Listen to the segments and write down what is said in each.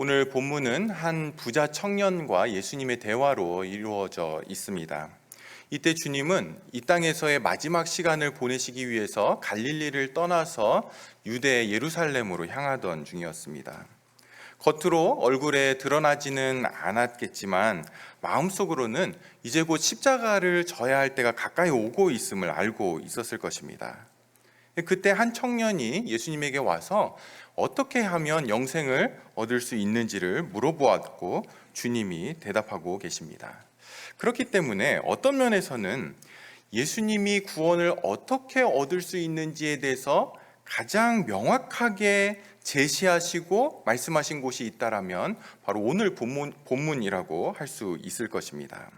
오늘 본문은 한 부자 청년과 예수님의 대화로 이루어져 있습니다. 이때 주님은 이 땅에서의 마지막 시간을 보내시기 위해서 갈릴리를 떠나서 유대 예루살렘으로 향하던 중이었습니다. 겉으로 얼굴에 드러나지는 않았겠지만 마음속으로는 이제 곧 십자가를 져야 할 때가 가까이 오고 있음을 알고 있었을 것입니다. 그때 한 청년이 예수님에게 와서 어떻게 하면 영생을 얻을 수 있는지를 물어보았고 주님이 대답하고 계십니다. 그렇기 때문에 어떤 면에서는 예수님이 구원을 어떻게 얻을 수 있는지에 대해서 가장 명확하게 제시하시고 말씀하신 곳이 있다라면 바로 오늘 본문이라고 할 수 있을 것입니다.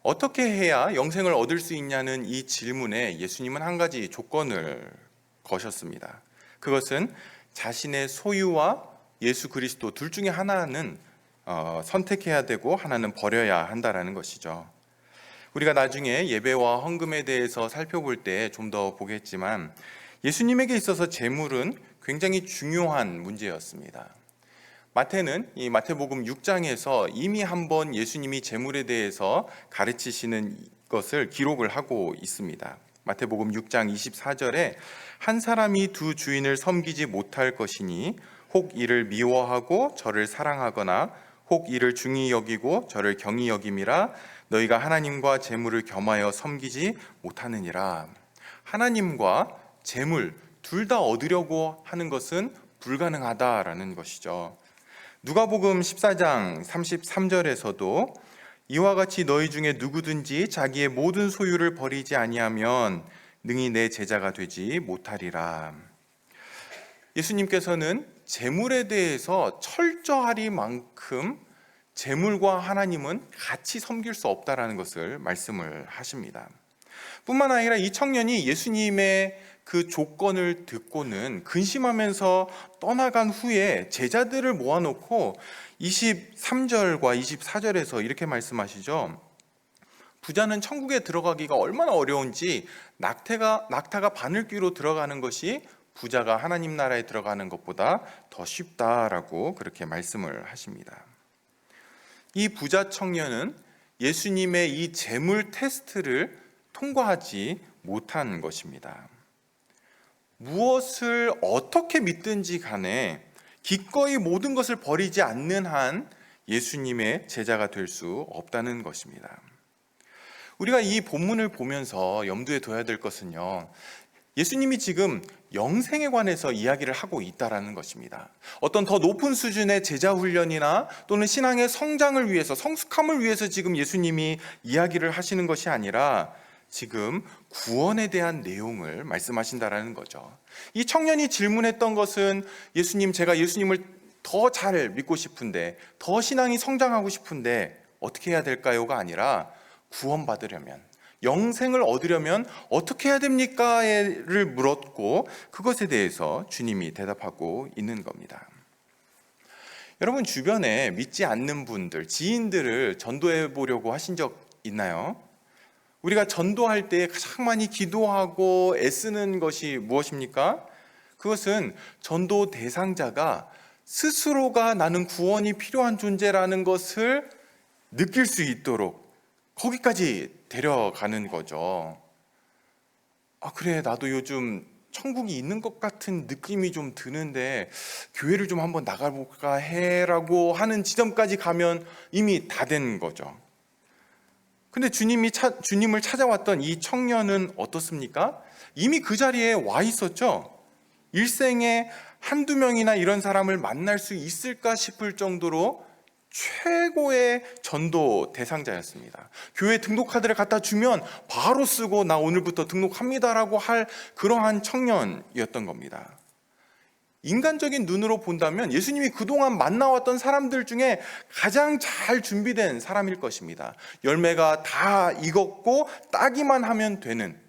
어떻게 해야 영생을 얻을 수 있냐는 이 질문에 예수님은 한 가지 조건을 거셨습니다. 그것은 자신의 소유와 예수 그리스도 둘 중에 하나는 선택해야 되고 하나는 버려야 한다라는 것이죠. 우리가 나중에 예배와 헌금에 대해서 살펴볼 때 좀 더 보겠지만 예수님에게 있어서 재물은 굉장히 중요한 문제였습니다. 마태는 이 마태복음 6장에서 이미 한번 예수님이 재물에 대해서 가르치시는 것을 기록을 하고 있습니다. 마태복음 6장 24절에 한 사람이 두 주인을 섬기지 못할 것이니 혹 이를 미워하고 저를 사랑하거나 혹 이를 중히 여기고 저를 경히 여김이라 너희가 하나님과 재물을 겸하여 섬기지 못하느니라. 하나님과 재물 둘 다 얻으려고 하는 것은 불가능하다라는 것이죠. 누가복음 14장 33절에서도 이와 같이 너희 중에 누구든지 자기의 모든 소유를 버리지 아니하면 능히 내 제자가 되지 못하리라. 예수님께서는 재물에 대해서 철저하리만큼 재물과 하나님은 같이 섬길 수 없다라는 것을 말씀을 하십니다. 뿐만 아니라 이 청년이 예수님의 그 조건을 듣고는 근심하면서 떠나간 후에 제자들을 모아놓고 23절과 24절에서 이렇게 말씀하시죠. 부자는 천국에 들어가기가 얼마나 어려운지 낙타가 바늘귀로 들어가는 것이 부자가 하나님 나라에 들어가는 것보다 더 쉽다라고 그렇게 말씀을 하십니다. 이 부자 청년은 예수님의 이 재물 테스트를 통과하지 못한 것입니다. 무엇을 어떻게 믿든지 간에 기꺼이 모든 것을 버리지 않는 한 예수님의 제자가 될 수 없다는 것입니다. 우리가 이 본문을 보면서 염두에 둬야 될 것은요, 예수님이 지금 영생에 관해서 이야기를 하고 있다라는 것입니다. 어떤 더 높은 수준의 제자 훈련이나 또는 신앙의 성장을 위해서, 성숙함을 위해서 지금 예수님이 이야기를 하시는 것이 아니라 지금 구원에 대한 내용을 말씀하신다라는 거죠. 이 청년이 질문했던 것은 예수님, 제가 예수님을 더 잘 믿고 싶은데, 더 신앙이 성장하고 싶은데 어떻게 해야 될까요가 아니라 구원받으려면, 영생을 얻으려면 어떻게 해야 됩니까?를 물었고 그것에 대해서 주님이 대답하고 있는 겁니다. 여러분 주변에 믿지 않는 분들, 지인들을 전도해 보려고 하신 적 있나요? 우리가 전도할 때 가장 많이 기도하고 애쓰는 것이 무엇입니까? 그것은 전도 대상자가 스스로가 나는 구원이 필요한 존재라는 것을 느낄 수 있도록 거기까지 데려가는 거죠. 그래, 나도 요즘 천국이 있는 것 같은 느낌이 좀 드는데 교회를 좀 한번 나가볼까 해라고 하는 지점까지 가면 이미 다 된 거죠. 근데 주님을 찾아왔던 이 청년은 어떻습니까? 이미 그 자리에 와 있었죠. 일생에 한두 명이나 이런 사람을 만날 수 있을까 싶을 정도로 최고의 전도 대상자였습니다. 교회 등록카드를 갖다 주면 바로 쓰고 나 오늘부터 등록합니다라고 할 그러한 청년이었던 겁니다. 인간적인 눈으로 본다면 예수님이 그동안 만나왔던 사람들 중에 가장 잘 준비된 사람일 것입니다. 열매가 다 익었고 따기만 하면 되는,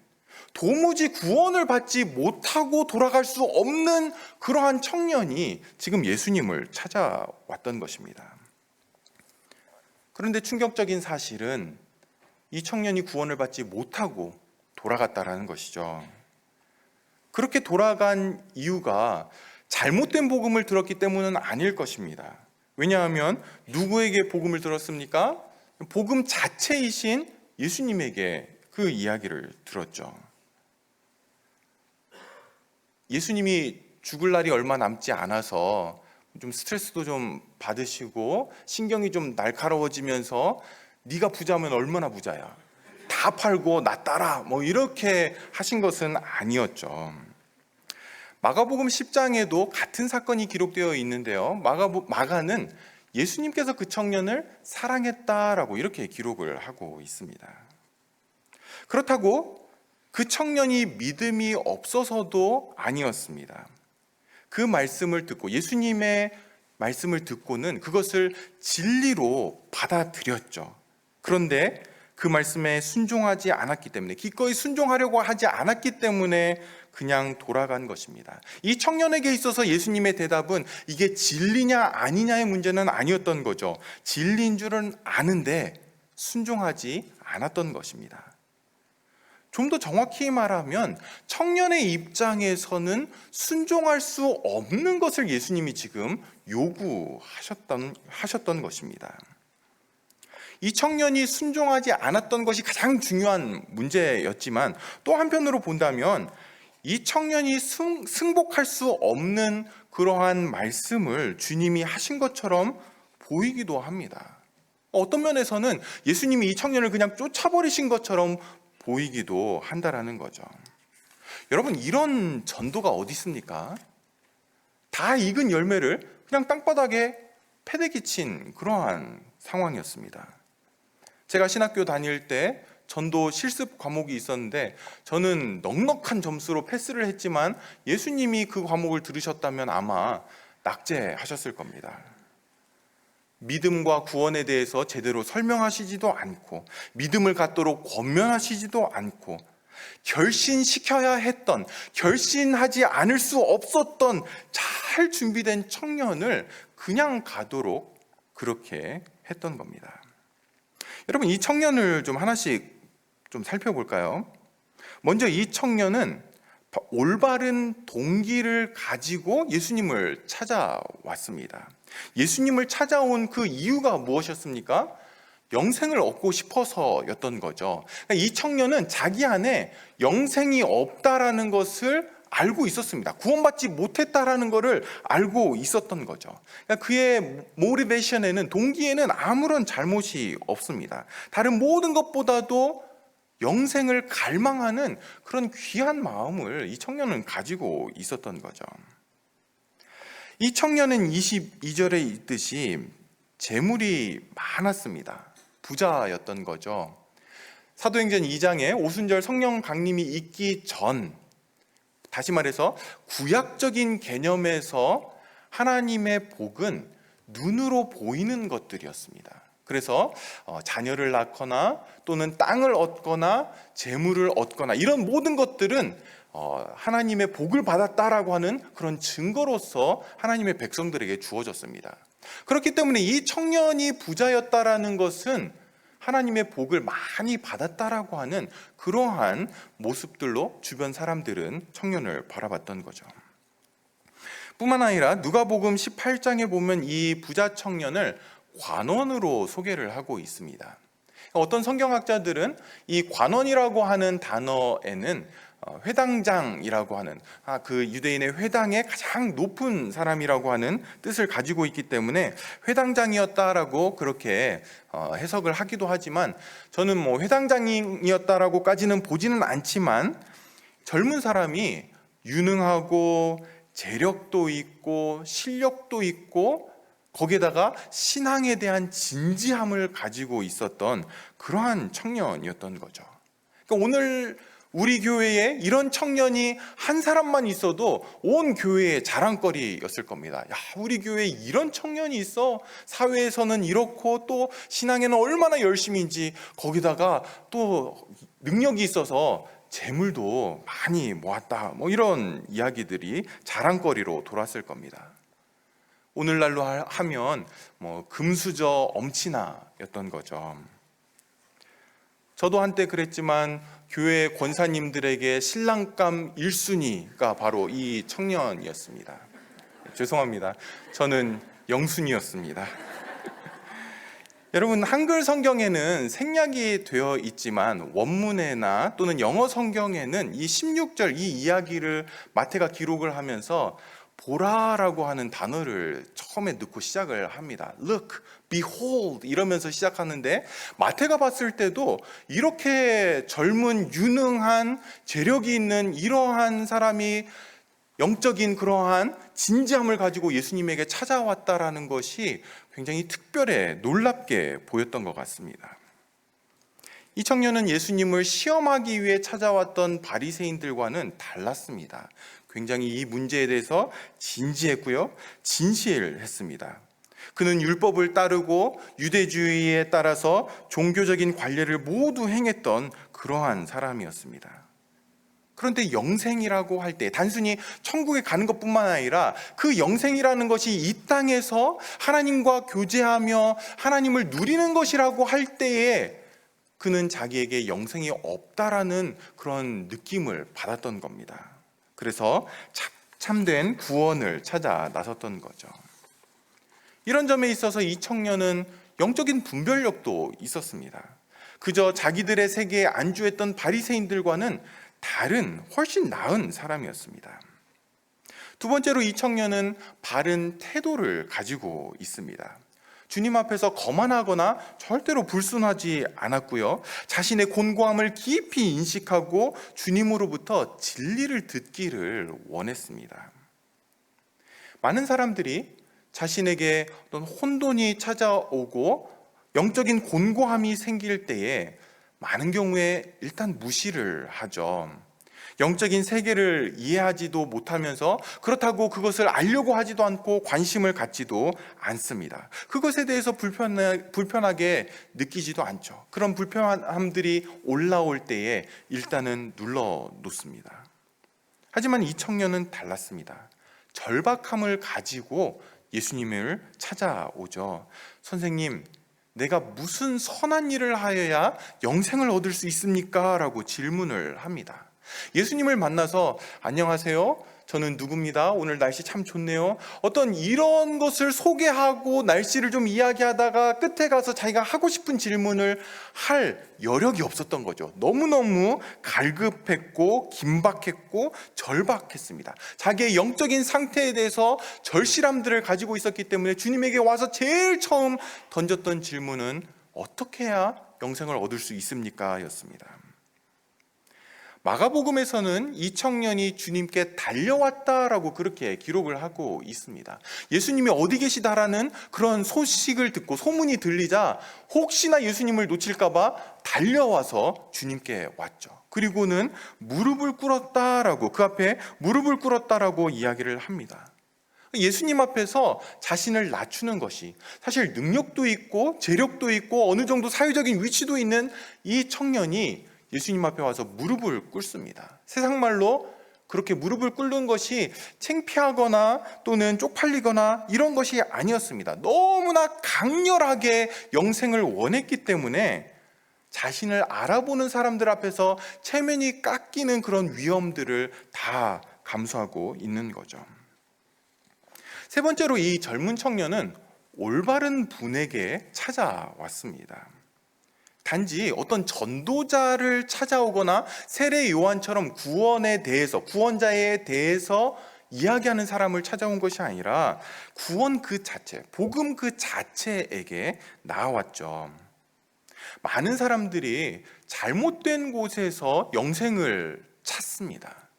도무지 구원을 받지 못하고 돌아갈 수 없는 그러한 청년이 지금 예수님을 찾아왔던 것입니다. 그런데 충격적인 사실은 이 청년이 구원을 받지 못하고 돌아갔다라는 것이죠. 그렇게 돌아간 이유가 잘못된 복음을 들었기 때문은 아닐 것입니다. 왜냐하면 누구에게 복음을 들었습니까? 복음 자체이신 예수님에게 그 이야기를 들었죠. 예수님이 죽을 날이 얼마 남지 않아서 좀 스트레스도 좀 받으시고 신경이 좀 날카로워지면서 네가 부자면 얼마나 부자야, 다 팔고 나 따라, 이렇게 하신 것은 아니었죠. 마가복음 10장에도 같은 사건이 기록되어 있는데요. 마가는 예수님께서 그 청년을 사랑했다라고 이렇게 기록을 하고 있습니다. 그렇다고 그 청년이 믿음이 없어서도 아니었습니다. 그 말씀을 듣고, 예수님의 말씀을 듣고는 그것을 진리로 받아들였죠. 그런데 그 말씀에 순종하지 않았기 때문에, 기꺼이 순종하려고 하지 않았기 때문에 그냥 돌아간 것입니다. 이 청년에게 있어서 예수님의 대답은 이게 진리냐 아니냐의 문제는 아니었던 거죠. 진리인 줄은 아는데 순종하지 않았던 것입니다. 좀 더 정확히 말하면 청년의 입장에서는 순종할 수 없는 것을 예수님이 지금 요구하셨던 것입니다. 이 청년이 순종하지 않았던 것이 가장 중요한 문제였지만, 또 한편으로 본다면 이 청년이 승복할 수 없는 그러한 말씀을 주님이 하신 것처럼 보이기도 합니다. 어떤 면에서는 예수님이 이 청년을 그냥 쫓아버리신 것처럼 보이기도 한다라는 거죠. 여러분, 이런 전도가 어디 있습니까? 다 익은 열매를 그냥 땅바닥에 패대기 친 그러한 상황이었습니다. 제가 신학교 다닐 때 전도 실습 과목이 있었는데, 저는 넉넉한 점수로 패스를 했지만 예수님이 그 과목을 들으셨다면 아마 낙제하셨을 겁니다. 믿음과 구원에 대해서 제대로 설명하시지도 않고, 믿음을 갖도록 권면하시지도 않고, 결신시켜야 했던, 결신하지 않을 수 없었던 잘 준비된 청년을 그냥 가도록 그렇게 했던 겁니다. 여러분, 이 청년을 좀 하나씩 좀 살펴볼까요? 먼저 이 청년은 올바른 동기를 가지고 예수님을 찾아왔습니다. 예수님을 찾아온 그 이유가 무엇이었습니까? 영생을 얻고 싶어서였던 거죠. 이 청년은 자기 안에 영생이 없다라는 것을 알고 있었습니다. 구원받지 못했다라는 것을 알고 있었던 거죠. 그의 모티베이션에는, 동기에는 아무런 잘못이 없습니다. 다른 모든 것보다도 영생을 갈망하는 그런 귀한 마음을 이 청년은 가지고 있었던 거죠. 이 청년은 22절에 있듯이 재물이 많았습니다. 부자였던 거죠. 사도행전 2장에 오순절 성령 강림이 있기 전, 다시 말해서 구약적인 개념에서 하나님의 복은 눈으로 보이는 것들이었습니다. 그래서 자녀를 낳거나 또는 땅을 얻거나 재물을 얻거나 이런 모든 것들은 하나님의 복을 받았다라고 하는 그런 증거로서 하나님의 백성들에게 주어졌습니다. 그렇기 때문에 이 청년이 부자였다라는 것은 하나님의 복을 많이 받았다라고 하는 그러한 모습들로 주변 사람들은 청년을 바라봤던 거죠. 뿐만 아니라 누가복음 18장에 보면 이 부자 청년을 관원으로 소개를 하고 있습니다. 어떤 성경학자들은 이 관원이라고 하는 단어에는 회당장이라고 하는 그 유대인의 회당의 가장 높은 사람이라고 하는 뜻을 가지고 있기 때문에 회당장이었다라고 그렇게 해석을 하기도 하지만, 저는 회당장이었다라고까지는 보지는 않지만 젊은 사람이 유능하고 재력도 있고 실력도 있고 거기에다가 신앙에 대한 진지함을 가지고 있었던 그러한 청년이었던 거죠. 그러니까 오늘 우리 교회에 이런 청년이 한 사람만 있어도 온 교회의 자랑거리였을 겁니다. 야, 우리 교회에 이런 청년이 있어. 사회에서는 이렇고 또 신앙에는 얼마나 열심인지, 거기다가 또 능력이 있어서 재물도 많이 모았다. 이런 이야기들이 자랑거리로 돌았을 겁니다. 오늘날로 하면 금수저 엄친아였던 거죠. 저도 한때 그랬지만 교회 권사님들에게 신랑감 1순위가 바로 이 청년이었습니다. 죄송합니다. 저는 영순이었습니다. 여러분, 한글 성경에는 생략이 되어 있지만 원문에나 또는 영어 성경에는 이 16절 이 이야기를 마태가 기록을 하면서 보라라고 하는 단어를 처음에 넣고 시작을 합니다. Look, behold 이러면서 시작하는데 마태가 봤을 때도 이렇게 젊은 유능한 재력이 있는 이러한 사람이 영적인 그러한 진지함을 가지고 예수님에게 찾아왔다라는 것이 굉장히 특별해 놀랍게 보였던 것 같습니다. 이 청년은 예수님을 시험하기 위해 찾아왔던 바리새인들과는 달랐습니다. 굉장히 이 문제에 대해서 진지했고요, 진실했습니다. 그는 율법을 따르고 유대주의에 따라서 종교적인 관례를 모두 행했던 그러한 사람이었습니다. 그런데 영생이라고 할 때 단순히 천국에 가는 것뿐만 아니라 그 영생이라는 것이 이 땅에서 하나님과 교제하며 하나님을 누리는 것이라고 할 때에 그는 자기에게 영생이 없다라는 그런 느낌을 받았던 겁니다. 그래서 참된 구원을 찾아 나섰던 거죠. 이런 점에 있어서 이 청년은 영적인 분별력도 있었습니다. 그저 자기들의 세계에 안주했던 바리새인들과는 다른 훨씬 나은 사람이었습니다. 두 번째로 이 청년은 바른 태도를 가지고 있습니다. 주님 앞에서 거만하거나 절대로 불순하지 않았고요, 자신의 곤고함을 깊이 인식하고 주님으로부터 진리를 듣기를 원했습니다. 많은 사람들이 자신에게 어떤 혼돈이 찾아오고 영적인 곤고함이 생길 때에 많은 경우에 일단 무시를 하죠. 영적인 세계를 이해하지도 못하면서 그렇다고 그것을 알려고 하지도 않고 관심을 갖지도 않습니다. 그것에 대해서 불편하게 느끼지도 않죠. 그런 불편함들이 올라올 때에 일단은 눌러놓습니다. 하지만 이 청년은 달랐습니다. 절박함을 가지고 예수님을 찾아오죠. 선생님, 내가 무슨 선한 일을 하여야 영생을 얻을 수 있습니까? 라고 질문을 합니다. 예수님을 만나서 안녕하세요, 저는 누구입니다, 오늘 날씨 참 좋네요, 어떤 이런 것을 소개하고 날씨를 좀 이야기하다가 끝에 가서 자기가 하고 싶은 질문을 할 여력이 없었던 거죠. 너무너무 갈급했고 긴박했고 절박했습니다. 자기의 영적인 상태에 대해서 절실함들을 가지고 있었기 때문에 주님에게 와서 제일 처음 던졌던 질문은 어떻게 해야 영생을 얻을 수 있습니까? 였습니다. 마가복음에서는 이 청년이 주님께 달려왔다라고 그렇게 기록을 하고 있습니다. 예수님이 어디 계시다라는 그런 소식을 듣고 소문이 들리자 혹시나 예수님을 놓칠까봐 달려와서 주님께 왔죠. 그리고는 무릎을 꿇었다라고, 그 앞에 무릎을 꿇었다라고 이야기를 합니다. 예수님 앞에서 자신을 낮추는 것이, 사실 능력도 있고 재력도 있고 어느 정도 사회적인 위치도 있는 이 청년이 예수님 앞에 와서 무릎을 꿇습니다. 세상 말로 그렇게 무릎을 꿇는 것이 창피하거나 또는 쪽팔리거나 이런 것이 아니었습니다. 너무나 강렬하게 영생을 원했기 때문에 자신을 알아보는 사람들 앞에서 체면이 깎이는 그런 위험들을 다 감수하고 있는 거죠. 세 번째로 이 젊은 청년은 올바른 분에게 찾아왔습니다. 단지 어떤 전도자를 찾아오거나 세례 요한처럼 구원에 대해서, 구원자에 대해서 이야기하는 사람을 찾아온 것이 아니라 구원 그 자체, 복음 그 자체에게 나왔죠. 많은 사람들이 잘못된 곳에서 영생을 찾습니다.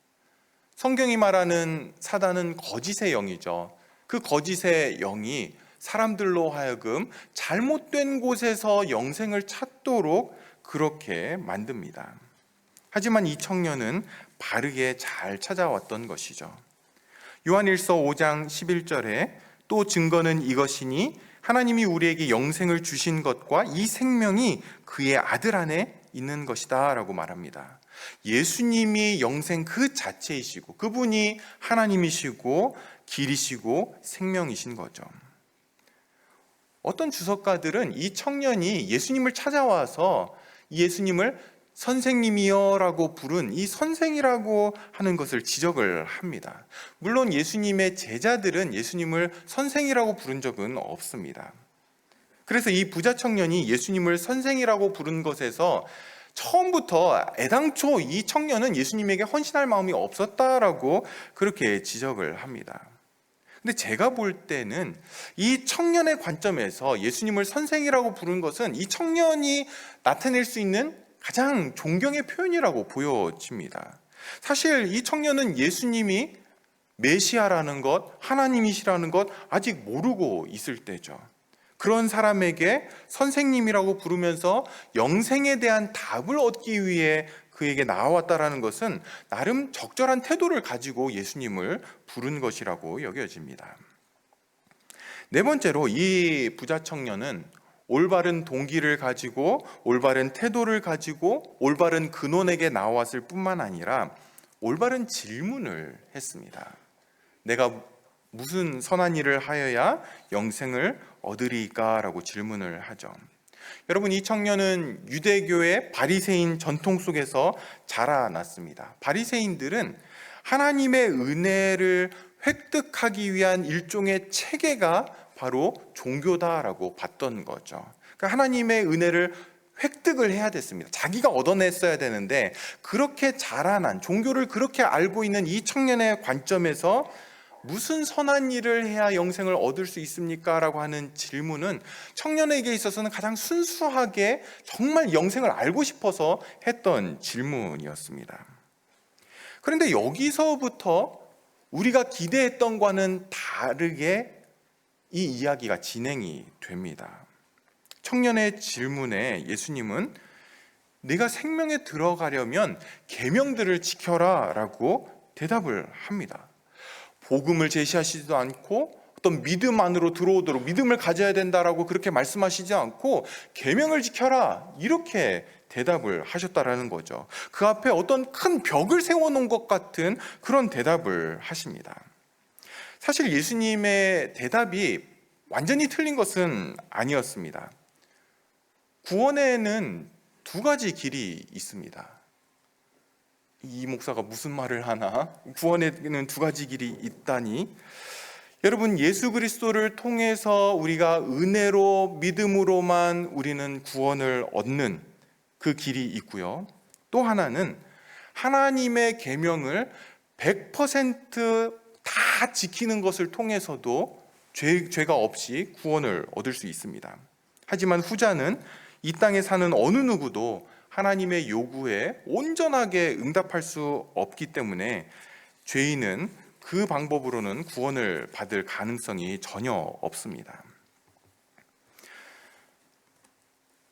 성경이 말하는 사단은 거짓의 영이죠. 그 거짓의 영이 사람들로 하여금 잘못된 곳에서 영생을 찾도록 그렇게 만듭니다. 하지만 이 청년은 바르게 잘 찾아왔던 것이죠. 요한일서 5장 11절에 또 증거는 이것이니 하나님이 우리에게 영생을 주신 것과 이 생명이 그의 아들 안에 있는 것이다 라고 말합니다. 예수님이 영생 그 자체이시고 그분이 하나님이시고 길이시고 생명이신 거죠. 어떤 주석가들은 이 청년이 예수님을 찾아와서 예수님을 선생님이여라고 부른 이 선생이라고 하는 것을 지적을 합니다. 물론 예수님의 제자들은 예수님을 선생이라고 부른 적은 없습니다. 그래서 이 부자 청년이 예수님을 선생이라고 부른 것에서 처음부터 애당초 이 청년은 예수님에게 헌신할 마음이 없었다라고 그렇게 지적을 합니다. 근데 제가 볼 때는 이 청년의 관점에서 예수님을 선생이라고 부른 것은 이 청년이 나타낼 수 있는 가장 존경의 표현이라고 보여집니다. 사실 이 청년은 예수님이 메시아라는 것, 하나님이시라는 것 아직 모르고 있을 때죠. 그런 사람에게 선생님이라고 부르면서 영생에 대한 답을 얻기 위해 그에게 나왔다라는 것은 나름 적절한 태도를 가지고 예수님을 부른 것이라고 여겨집니다. 네 번째로 이 부자 청년은 올바른 동기를 가지고 올바른 태도를 가지고 올바른 근원에게 나왔을 뿐만 아니라 올바른 질문을 했습니다. 내가 무슨 선한 일을 하여야 영생을 얻으리까? 라고 질문을 하죠. 여러분, 이 청년은 유대교의 바리새인 전통 속에서 자라났습니다. 바리새인들은 하나님의 은혜를 획득하기 위한 일종의 체계가 바로 종교다라고 봤던 거죠. 그러니까 하나님의 은혜를 획득을 해야 됐습니다. 자기가 얻어냈어야 되는데 그렇게 자라난, 종교를 그렇게 알고 있는 이 청년의 관점에서 무슨 선한 일을 해야 영생을 얻을 수 있습니까? 라고 하는 질문은 청년에게 있어서는 가장 순수하게 정말 영생을 알고 싶어서 했던 질문이었습니다. 그런데 여기서부터 우리가 기대했던 것과는 다르게 이 이야기가 진행이 됩니다. 청년의 질문에 예수님은 네가 생명에 들어가려면 계명들을 지켜라 라고 대답을 합니다. 복음을 제시하시지도 않고 어떤 믿음 안으로 들어오도록 믿음을 가져야 된다라고 그렇게 말씀하시지 않고 계명을 지켜라 이렇게 대답을 하셨다라는 거죠. 그 앞에 어떤 큰 벽을 세워놓은 것 같은 그런 대답을 하십니다. 사실 예수님의 대답이 완전히 틀린 것은 아니었습니다. 구원에는 두 가지 길이 있습니다. 이 목사가 무슨 말을 하나? 구원에는 두 가지 길이 있다니? 여러분, 예수 그리스도를 통해서 우리가 은혜로 믿음으로만 우리는 구원을 얻는 그 길이 있고요. 또 하나는 하나님의 계명을 100%다 지키는 것을 통해서도 죄가 없이 구원을 얻을 수 있습니다. 하지만 후자는 이 땅에 사는 어느 누구도 하나님의 요구에 온전하게 응답할 수 없기 때문에 죄인은 그 방법으로는 구원을 받을 가능성이 전혀 없습니다.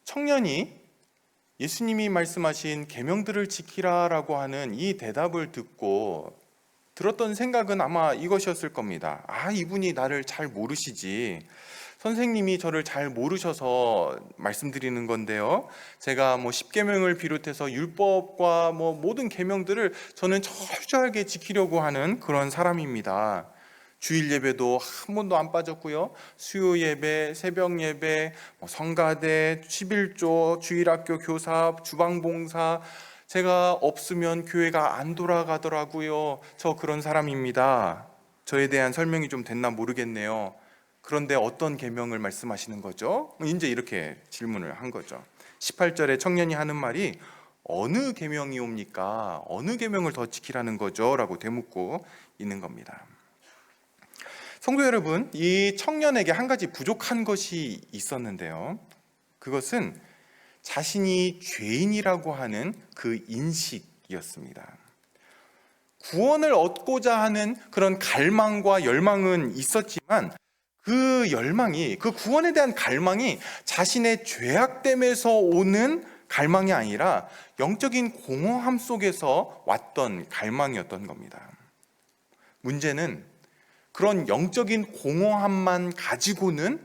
청년이 예수님이 말씀하신 계명들을 지키라라고 하는 이 대답을 듣고 들었던 생각은 아마 이것이었을 겁니다. 이분이 나를 잘 모르시지. 선생님이 저를 잘 모르셔서 말씀드리는 건데요. 제가 십계명을 비롯해서 율법과 모든 계명들을 저는 철저하게 지키려고 하는 그런 사람입니다. 주일 예배도 한 번도 안 빠졌고요. 수요 예배, 새벽 예배, 성가대, 11조, 주일학교 교사, 주방봉사, 제가 없으면 교회가 안 돌아가더라고요. 저 그런 사람입니다. 저에 대한 설명이 좀 됐나 모르겠네요. 그런데 어떤 계명을 말씀하시는 거죠? 이제 이렇게 질문을 한 거죠. 18절에 청년이 하는 말이 어느 계명이옵니까? 어느 계명을 더 지키라는 거죠? 라고 되묻고 있는 겁니다. 성도 여러분, 이 청년에게 한 가지 부족한 것이 있었는데요. 그것은 자신이 죄인이라고 하는 그 인식이었습니다. 구원을 얻고자 하는 그런 갈망과 열망은 있었지만 그 열망이, 그 구원에 대한 갈망이 자신의 죄악됨에서 오는 갈망이 아니라 영적인 공허함 속에서 왔던 갈망이었던 겁니다. 문제는 그런 영적인 공허함만 가지고는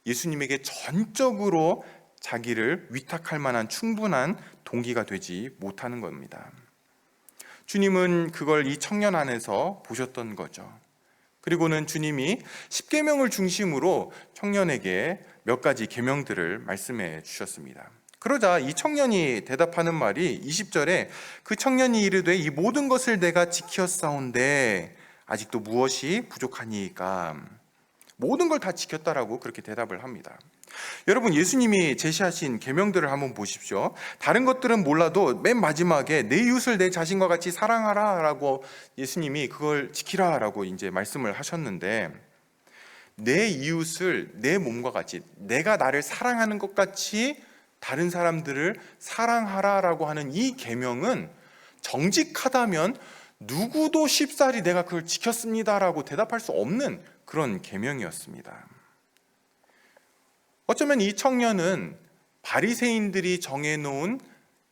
예수님에게 전적으로 자기를 위탁할 만한 충분한 동기가 되지 못하는 겁니다. 주님은 그걸 이 청년 안에서 보셨던 거죠. 그리고는 주님이 십계명을 중심으로 청년에게 몇 가지 계명들을 말씀해 주셨습니다. 그러자 이 청년이 대답하는 말이 20절에 그 청년이 이르되 이 모든 것을 내가 지켰사온데 아직도 무엇이 부족하니까. 모든 걸 다 지켰다라고 그렇게 대답을 합니다. 여러분, 예수님이 제시하신 계명들을 한번 보십시오. 다른 것들은 몰라도 맨 마지막에 내 이웃을 내 자신과 같이 사랑하라 라고 예수님이 그걸 지키라 라고 이제 말씀을 하셨는데, 내 이웃을 내 몸과 같이, 내가 나를 사랑하는 것 같이 다른 사람들을 사랑하라 라고 하는 이 계명은 정직하다면 누구도 쉽사리 내가 그걸 지켰습니다 라고 대답할 수 없는 그런 계명이었습니다. 어쩌면 이 청년은 바리새인들이 정해놓은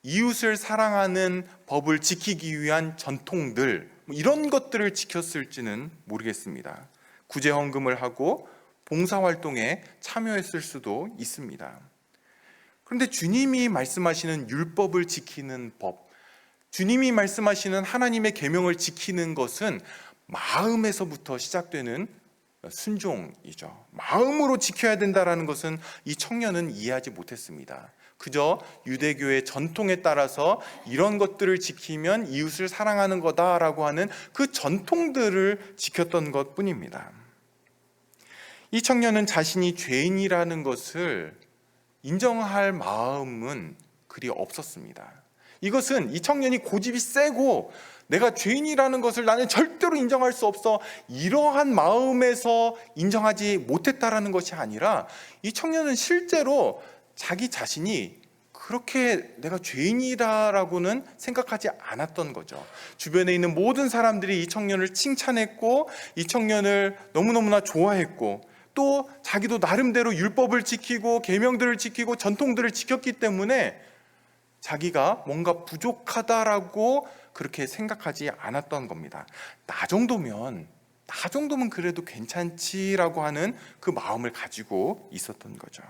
이웃을 사랑하는 법을 지키기 위한 전통들, 이런 것들을 지켰을지는 모르겠습니다. 구제 헌금을 하고 봉사활동에 참여했을 수도 있습니다. 그런데 주님이 말씀하시는 율법을 지키는 법, 주님이 말씀하시는 하나님의 계명을 지키는 것은 마음에서부터 시작되는 순종이죠. 마음으로 지켜야 된다는 것은 이 청년은 이해하지 못했습니다. 그저 유대교의 전통에 따라서 이런 것들을 지키면 이웃을 사랑하는 거다라고 하는 그 전통들을 지켰던 것뿐입니다. 이 청년은 자신이 죄인이라는 것을 인정할 마음은 그리 없었습니다. 이것은 이 청년이 고집이 세고 내가 죄인이라는 것을 나는 절대로 인정할 수 없어, 이러한 마음에서 인정하지 못했다라는 것이 아니라, 이 청년은 실제로 자기 자신이 그렇게 내가 죄인이라고는 생각하지 않았던 거죠. 주변에 있는 모든 사람들이 이 청년을 칭찬했고 이 청년을 너무너무나 좋아했고, 또 자기도 나름대로 율법을 지키고 계명들을 지키고 전통들을 지켰기 때문에 자기가 뭔가 부족하다라고 그렇게 생각하지 않았던 겁니다. 나 정도면 그래도 괜찮지라고 하는 그 마음을 가지고 있었던 거죠.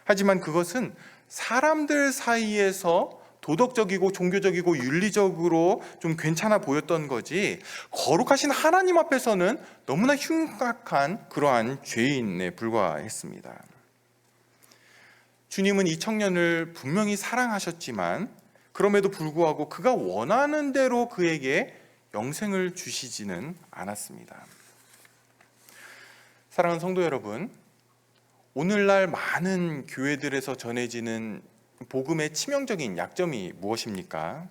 하지만 그것은 사람들 사이에서 도덕적이고 종교적이고 윤리적으로 좀 괜찮아 보였던 거지, 거룩하신 하나님 앞에서는 너무나 흉악한 그러한 죄인에 불과했습니다. 주님은 이 청년을 분명히 사랑하셨지만 그럼에도 불구하고 그가 원하는 대로 그에게 영생을 주시지는 않았습니다. 사랑하는 성도 여러분, 오늘날 많은 교회들에서 전해지는 복음의 치명적인 약점이 무엇입니까?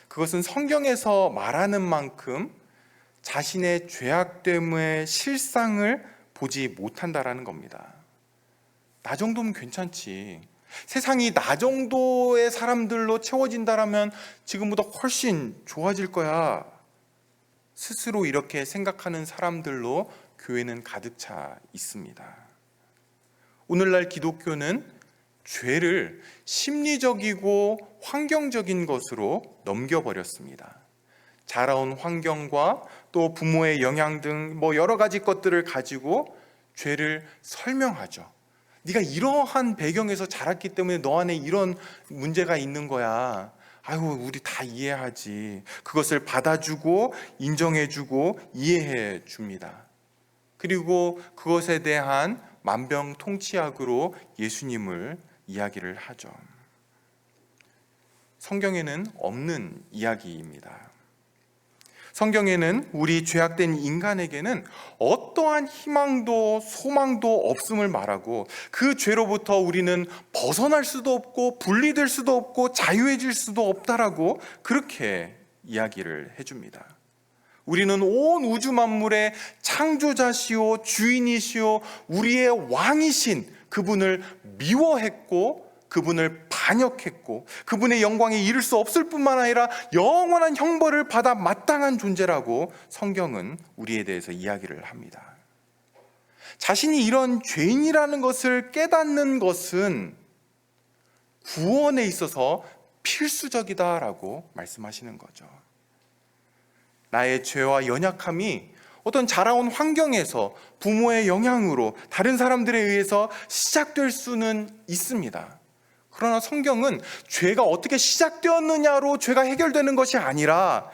그것은 성경에서 말하는 만큼 자신의 죄악됨의 실상을 보지 못한다라는 겁니다. 나 정도면 괜찮지, 세상이 나 정도의 사람들로 채워진다라면 지금보다 훨씬 좋아질 거야, 스스로 이렇게 생각하는 사람들로 교회는 가득 차 있습니다. 오늘날 기독교는 죄를 심리적이고 환경적인 것으로 넘겨버렸습니다. 자라온 환경과 또 부모의 영향 등 여러 가지 것들을 가지고 죄를 설명하죠. 네가 이러한 배경에서 자랐기 때문에 너 안에 이런 문제가 있는 거야. 아이고, 우리 다 이해하지. 그것을 받아주고 인정해주고 이해해 줍니다. 그리고 그것에 대한 만병통치약으로 예수님을 이야기를 하죠. 성경에는 없는 이야기입니다. 성경에는 우리 죄악된 인간에게는 어떠한 희망도 소망도 없음을 말하고, 그 죄로부터 우리는 벗어날 수도 없고 분리될 수도 없고 자유해질 수도 없다라고 그렇게 이야기를 해줍니다. 우리는 온 우주 만물의 창조자시오 주인이시오 우리의 왕이신 그분을 미워했고 그분을 반역했고 그분의 영광에 이를 수 없을 뿐만 아니라 영원한 형벌을 받아 마땅한 존재라고 성경은 우리에 대해서 이야기를 합니다. 자신이 이런 죄인이라는 것을 깨닫는 것은 구원에 있어서 필수적이다라고 말씀하시는 거죠. 나의 죄와 연약함이 어떤 자라온 환경에서 부모의 영향으로 다른 사람들에 의해서 시작될 수는 있습니다. 그러나 성경은 죄가 어떻게 시작되었느냐로 죄가 해결되는 것이 아니라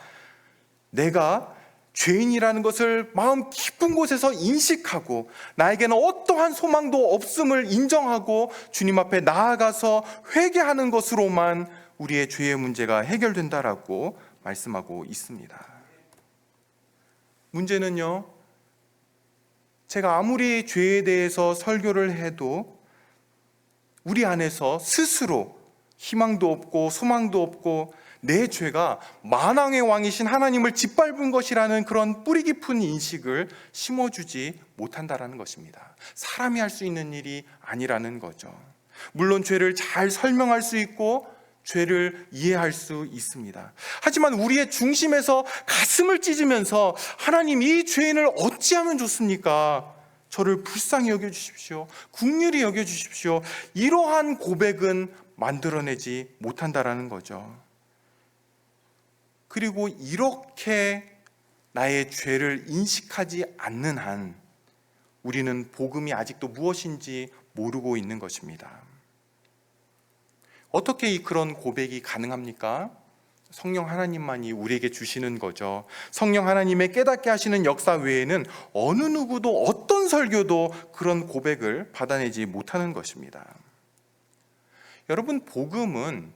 내가 죄인이라는 것을 마음 깊은 곳에서 인식하고 나에게는 어떠한 소망도 없음을 인정하고 주님 앞에 나아가서 회개하는 것으로만 우리의 죄의 문제가 해결된다라고 말씀하고 있습니다. 문제는요, 제가 아무리 죄에 대해서 설교를 해도 우리 안에서 스스로 희망도 없고 소망도 없고 내 죄가 만왕의 왕이신 하나님을 짓밟은 것이라는 그런 뿌리 깊은 인식을 심어주지 못한다라는 것입니다. 사람이 할 수 있는 일이 아니라는 거죠. 물론 죄를 잘 설명할 수 있고 죄를 이해할 수 있습니다. 하지만 우리의 중심에서 가슴을 찢으면서 하나님, 이 죄인을 어찌하면 좋습니까? 저를 불쌍히 여겨주십시오. 긍휼히 여겨주십시오. 이러한 고백은 만들어내지 못한다라는 거죠. 그리고 이렇게 나의 죄를 인식하지 않는 한 우리는 복음이 아직도 무엇인지 모르고 있는 것입니다. 어떻게 그런 고백이 가능합니까? 성령 하나님만이 우리에게 주시는 거죠. 성령 하나님의 깨닫게 하시는 역사 외에는 어느 누구도 어떤 설교도 그런 고백을 받아내지 못하는 것입니다. 여러분, 복음은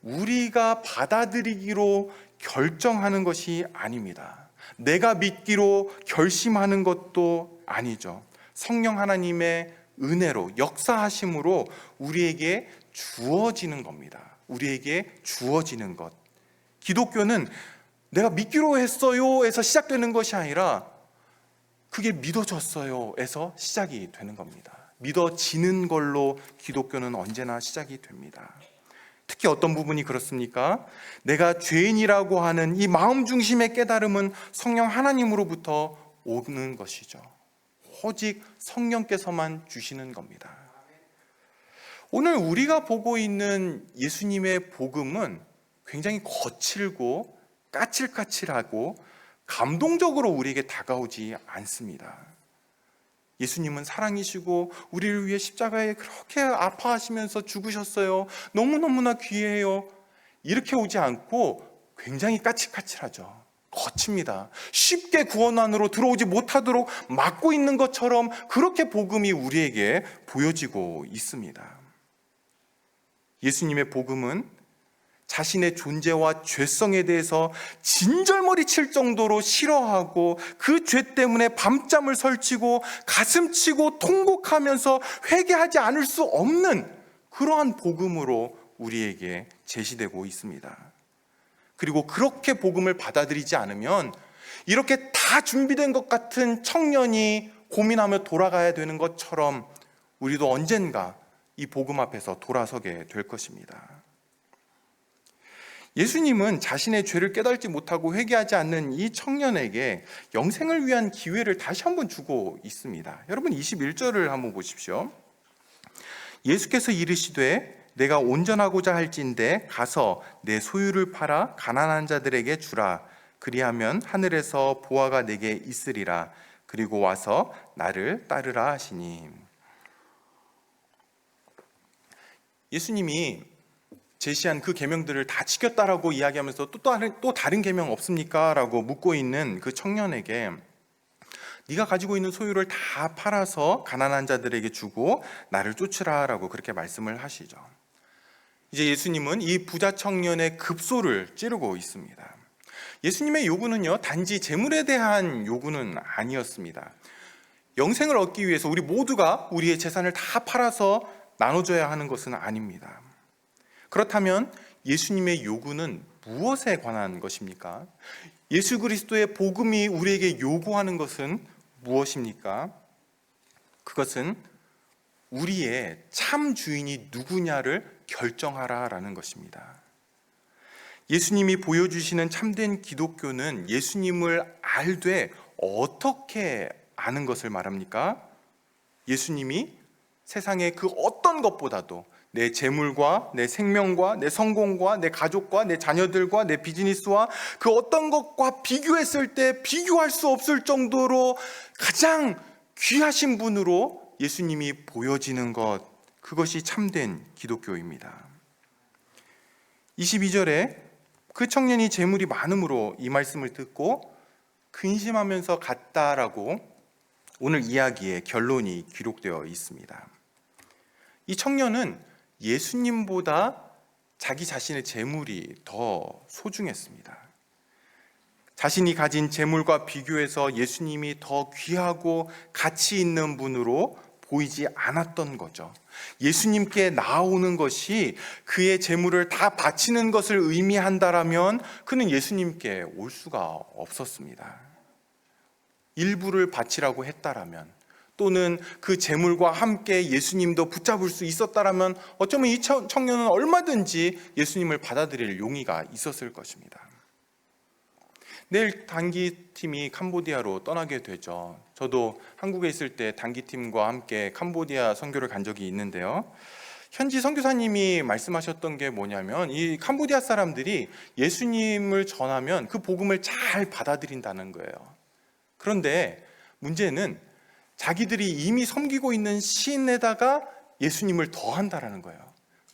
우리가 받아들이기로 결정하는 것이 아닙니다. 내가 믿기로 결심하는 것도 아니죠. 성령 하나님의 은혜로, 역사하심으로 우리에게 주어지는 겁니다. 우리에게 주어지는 것. 기독교는 내가 믿기로 했어요 에서 시작되는 것이 아니라 그게 믿어졌어요 에서 시작이 되는 겁니다. 믿어지는 걸로 기독교는 언제나 시작이 됩니다. 특히 어떤 부분이 그렇습니까? 내가 죄인이라고 하는 이 마음 중심의 깨달음은 성령 하나님으로부터 오는 것이죠. 오직 성령께서만 주시는 겁니다. 오늘 우리가 보고 있는 예수님의 복음은 굉장히 거칠고 까칠까칠하고 감동적으로 우리에게 다가오지 않습니다. 예수님은 사랑이시고 우리를 위해 십자가에 그렇게 아파하시면서 죽으셨어요. 너무너무나 귀해요. 이렇게 오지 않고 굉장히 까칠까칠하죠. 거칩니다. 쉽게 구원 안으로 들어오지 못하도록 막고 있는 것처럼 그렇게 복음이 우리에게 보여지고 있습니다. 예수님의 복음은 자신의 존재와 죄성에 대해서 진절머리 칠 정도로 싫어하고 그 죄 때문에 밤잠을 설치고 가슴치고 통곡하면서 회개하지 않을 수 없는 그러한 복음으로 우리에게 제시되고 있습니다. 그리고 그렇게 복음을 받아들이지 않으면 이렇게 다 준비된 것 같은 청년이 고민하며 돌아가야 되는 것처럼 우리도 언젠가 이 복음 앞에서 돌아서게 될 것입니다. 예수님은 자신의 죄를 깨닫지 못하고 회개하지 않는 이 청년에게 영생을 위한 기회를 다시 한번 주고 있습니다. 여러분 21절을 한번 보십시오. 예수께서 이르시되 내가 온전하고자 할진대 가서 내 소유를 팔아 가난한 자들에게 주라. 그리하면 하늘에서 보화가 내게 있으리라. 그리고 와서 나를 따르라 하시니. 예수님이 제시한 그 계명들을 다 지켰다라고 이야기하면서 또 다른 계명 없습니까? 라고 묻고 있는 그 청년에게 네가 가지고 있는 소유를 다 팔아서 가난한 자들에게 주고 나를 쫓으라 라고 그렇게 말씀을 하시죠. 이제 예수님은 이 부자 청년의 급소를 찌르고 있습니다. 예수님의 요구는요, 단지 재물에 대한 요구는 아니었습니다. 영생을 얻기 위해서 우리 모두가 우리의 재산을 다 팔아서 나눠줘야 하는 것은 아닙니다. 그렇다면 예수님의 요구는 무엇에 관한 것입니까? 예수 그리스도의 복음이 우리에게 요구하는 것은 무엇입니까? 그것은 우리의 참 주인이 누구냐를 결정하라라는 것입니다. 예수님이 보여주시는 참된 기독교는 예수님을 알되 어떻게 아는 것을 말합니까? 예수님이 세상의 그 어떤 것보다도 내 재물과 내 생명과 내 성공과 내 가족과 내 자녀들과 내 비즈니스와 그 어떤 것과 비교했을 때 비교할 수 없을 정도로 가장 귀하신 분으로 예수님이 보여지는 것, 그것이 참된 기독교입니다. 22절에 그 청년이 재물이 많음으로 이 말씀을 듣고 근심하면서 갔다라고 오늘 이야기의 결론이 기록되어 있습니다. 이 청년은 예수님보다 자기 자신의 재물이 더 소중했습니다. 자신이 가진 재물과 비교해서 예수님이 더 귀하고 가치 있는 분으로 보이지 않았던 거죠. 예수님께 나아오는 것이 그의 재물을 다 바치는 것을 의미한다라면 그는 예수님께 올 수가 없었습니다. 일부를 바치라고 했다라면, 또는 그 재물과 함께 예수님도 붙잡을 수 있었다라면 어쩌면 이 청년은 얼마든지 예수님을 받아들일 용의가 있었을 것입니다. 내일 단기팀이 캄보디아로 떠나게 되죠. 저도 한국에 있을 때 단기팀과 함께 캄보디아 선교를 간 적이 있는데요. 현지 선교사님이 말씀하셨던 게 뭐냐면, 이 캄보디아 사람들이 예수님을 전하면 그 복음을 잘 받아들인다는 거예요. 그런데 문제는 자기들이 이미 섬기고 있는 신에다가 예수님을 더한다라는 거예요.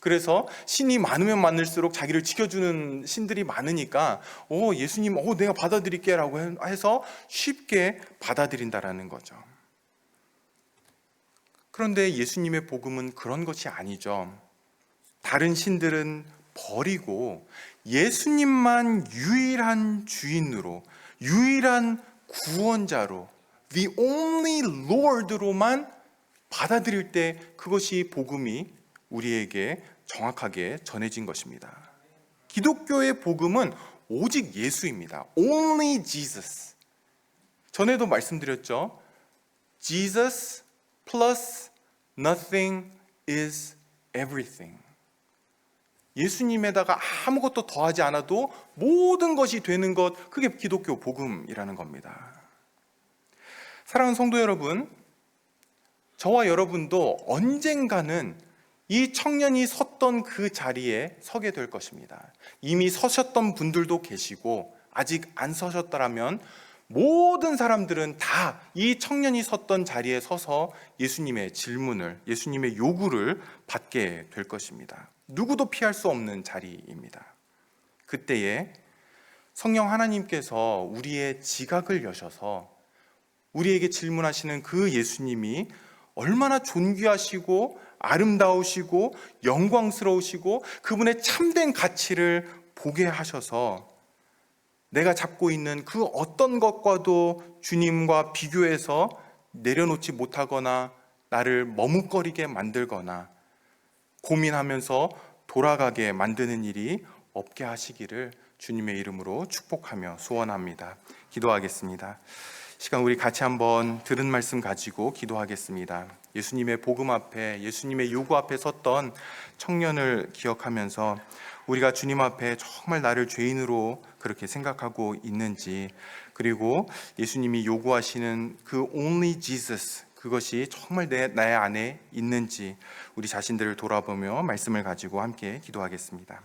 그래서 신이 많으면 많을수록 자기를 지켜주는 신들이 많으니까 예수님 내가 받아들일게 라고 해서 쉽게 받아들인다라는 거죠. 그런데 예수님의 복음은 그런 것이 아니죠. 다른 신들은 버리고 예수님만 유일한 주인으로, 유일한 구원자로, The only Lord로만 받아들일 때 그것이 복음이 우리에게 정확하게 전해진 것입니다. 기독교의 복음은 오직 예수입니다. Only Jesus. 전에도 말씀드렸죠. Jesus plus nothing is everything. 예수님에다가 아무것도 더하지 않아도 모든 것이 되는 것, 그게 기독교 복음이라는 겁니다. 사랑하는 성도 여러분, 저와 여러분도 언젠가는 이 청년이 섰던 그 자리에 서게 될 것입니다. 이미 서셨던 분들도 계시고 아직 안 서셨다면 모든 사람들은 다 이 청년이 섰던 자리에 서서 예수님의 질문을, 예수님의 요구를 받게 될 것입니다. 누구도 피할 수 없는 자리입니다. 그때에 성령 하나님께서 우리의 지각을 여셔서 우리에게 질문하시는 그 예수님이 얼마나 존귀하시고 아름다우시고 영광스러우시고 그분의 참된 가치를 보게 하셔서 내가 잡고 있는 그 어떤 것과도 주님과 비교해서 내려놓지 못하거나 나를 머뭇거리게 만들거나 고민하면서 돌아가게 만드는 일이 없게 하시기를 주님의 이름으로 축복하며 소원합니다. 기도하겠습니다. 시간 우리 같이 한번 들은 말씀 가지고 기도하겠습니다. 예수님의 복음 앞에, 예수님의 요구 앞에 섰던 청년을 기억하면서 우리가 주님 앞에 정말 나를 죄인으로 그렇게 생각하고 있는지, 그리고 예수님이 요구하시는 그 only Jesus, 그것이 정말 나의 안에 있는지 우리 자신들을 돌아보며 말씀을 가지고 함께 기도하겠습니다.